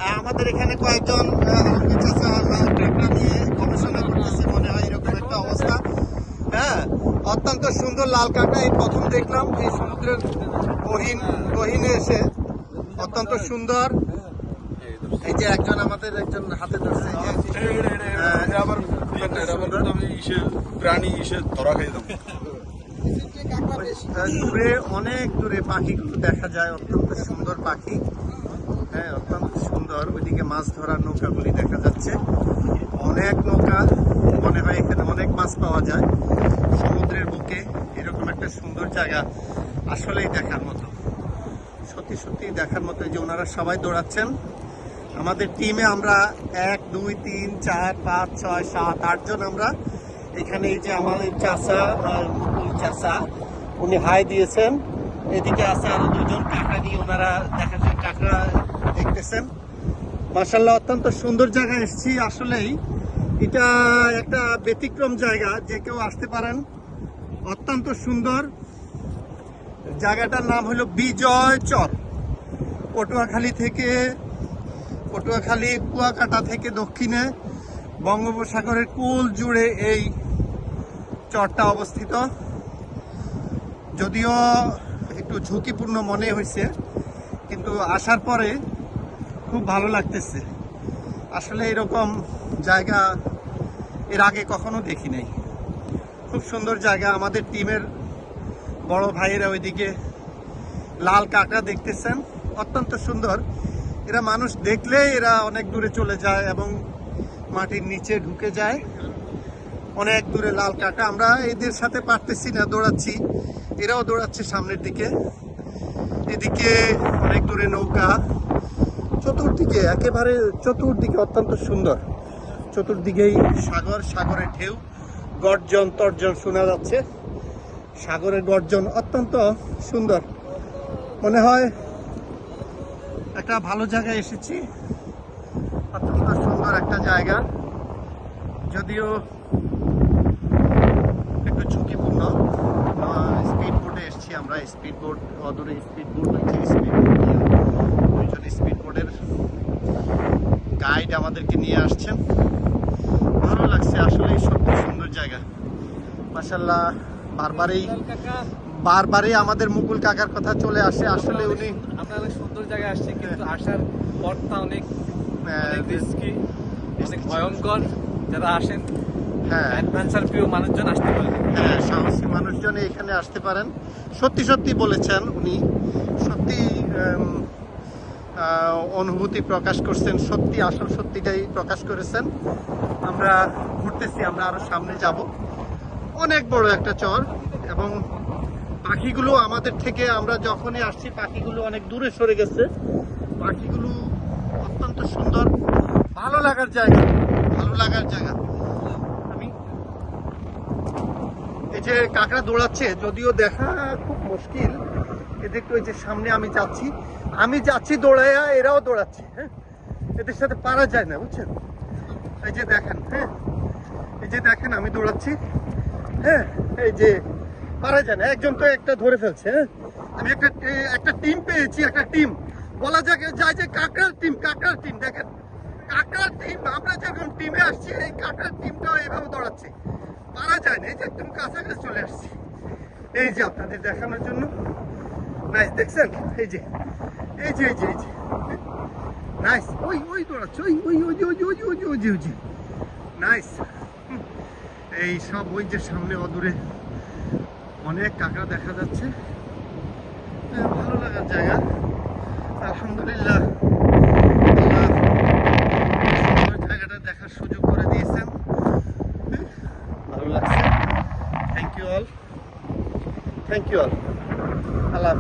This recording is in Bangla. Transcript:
আমাদের এখানে কয়েকজন কাঁকড়া নিয়ে গবেষণা করতেছে, মনে হয় এরকম একটা অবস্থা। হ্যাঁ, অত্যন্ত সুন্দর লাল কাঁকড়া এই প্রথম দেখলাম এই সমুদ্রের গহীনে এসে, অত্যন্ত সুন্দর। এই যে একজন আমাদের একজন হাতে ধরছে, প্রাণী ধরা খাই দূরে অনেক দূরে পাখিগুলো দেখা যায়, অত্যন্ত সুন্দর পাখি। হ্যাঁ, অত্যন্ত সুন্দর। ওইদিকে মাছ ধরার নৌকাগুলি দেখা যাচ্ছে, অনেক নৌকা। মনে হয় এখানে অনেক মাছ পাওয়া যায় সমুদ্রের বুকে। এরকম একটা সুন্দর জায়গা আসলেই দেখার মতো, সত্যি সত্যি দেখার মতো। যে ওনারা সবাই দৌড়াচ্ছেন আমাদের টিমে, আমরা 1 2 3 4 5 6 7 8 জন আমরা এখানে। এই যে আমাদের চাচা, মুকুল চাচা, উনি হাই দিয়েছেন। এদিকে আছে আরো দুজন কাঁকড়া নিয়ে, ওনারা দেখাচ্ছেন, কাঁকড়া দেখতেছেন। মাশাআল্লাহ, অত্যন্ত সুন্দর জায়গায় এসেছি। আসলেই এটা একটা ব্যতিক্রম জায়গা, যে কেউ আসতে পারেন। অত্যন্ত সুন্দর জায়গাটার নাম হলো বিজয় চর। পটুয়াখালী কুয়াকাটা থেকে দক্ষিণে বঙ্গোপসাগরের কুল জুড়ে এই চরটা অবস্থিত। যদিও একটু ঝুঁকিপূর্ণ মনে হয়েছে, কিন্তু আসার পরে খুব ভালো লাগতেছে। আসলে এরকম জায়গা এর আগে কখনো দেখি নাই। খুব সুন্দর জায়গা। আমাদের টিমের বড় ভাইয়েরা ওইদিকে লাল কাঁকড়া দেখতেছেন, অত্যন্ত সুন্দর। এরা মানুষ দেখলে এরা অনেক দূরে চলে যায় এবং মাটির নিচে ঢুকে যায়। অনেক দূরে লাল কাঁকড়া। আমরা এদের সাথে পারতেছি না, দৌড়াচ্ছি, এরাও দৌড়াচ্ছে সামনের দিকে। এদিকে অনেক দূরে নৌকা, চতুর্দিকে একেবারে চতুর্দিকে অত্যন্ত সুন্দর। চতুর্দিকেই সাগর, সাগরের ঢেউ, গর্জন তর্জন শোনা যাচ্ছে। সাগরের গর্জন অত্যন্ত সুন্দর। মনে হয় একটা ভালো জায়গায় এসেছি, অত্যন্ত সুন্দর একটা জায়গা। যদিও একটু ঝুঁকিপূর্ণ। স্পিড বোটে এসেছি আমরা, স্পিড বোট অদূরে স্পিড বোট হচ্ছে, স্পিড বোট নিয়ে দুইজন স্পিড বোটের গাইড আমাদেরকে নিয়ে আসছেন। ভালো লাগছে, আসলে সত্যি সুন্দর জায়গা। মাশাআল্লাহ, বারবারই আমাদের মুকুল কাকার কথা চলে আসে। আসলে উনি, আমরা অনেক সুন্দর জায়গায় আসছি, কিন্তু আসার পথটা অনেক রিস্কি, অনেক ভয়ঙ্কর। যারা আসেন, হ্যাঁ, অ্যাডভেঞ্চার প্রিয় মানুষজন আসতে পারেন। হ্যাঁ, সাহসী মানুষজন এখানে আসতে পারেন। সত্যি সত্যি বলেছেন উনি, সত্যি অনুভূতি প্রকাশ করছেন, সত্যি আসল সত্যিটাই প্রকাশ করেছেন। আমরা ঘুরতেছি, আমরা আরো সামনে যাব। অনেক বড় একটা চর, এবং পাখিগুলো আমাদের থেকে, আমরা যখনই আসছি পাখিগুলো অনেক দূরে সরে গেছে। পাখিগুলো অত্যন্ত সুন্দর, ভালো লাগার জায়গা, ভালো লাগার জায়গা। আমি এই যে কাঁকড়া দৌড়াচ্ছে, যদিও দেখা খুব মুশকিল। এদিকে ওই যে সামনে আমি যাচ্ছি দৌড়াইয়া, এরাও দৌড়াচ্ছে। হ্যাঁ, এদের সাথে পারা যায় না, বুঝছেন? এই যে দেখেন, হ্যাঁ, এই যে দেখেন আমি দৌড়াচ্ছি। হ্যাঁ, এই যে পারা যায় না, একজন তো একটা ধরে ফেলছে। হ্যাঁ, আমি একটা টিম পেয়েছি, একটা টিম বলা যায় যে কাঁকড়ার টিম। দেখেন, কাঁকড়ার টিম। আমরা যখন টিমে আসছি, এই কাঁকড়ার টিমটাও এইভাবে দৌড়াচ্ছে, পারা যায় না। এই যে একদম কাছাকাছি চলে আসছি, এই যে আপনাদের দেখানোর জন্য। নাইস, দেখছেন? এই যে নাইস, ওই দৌড়াচ্ছে, ওই নাইস। এই সব ওই যে সামনে অদূরে অনেক কাঁকড়া দেখা যাচ্ছে। ভালো লাগার জায়গা, আলহামদুলিল্লাহ। আল্লাহ জায়গাটা দেখার সুযোগ করে দিয়েছেন, ভালো লাগছে। Thank you all. আল্লাহ।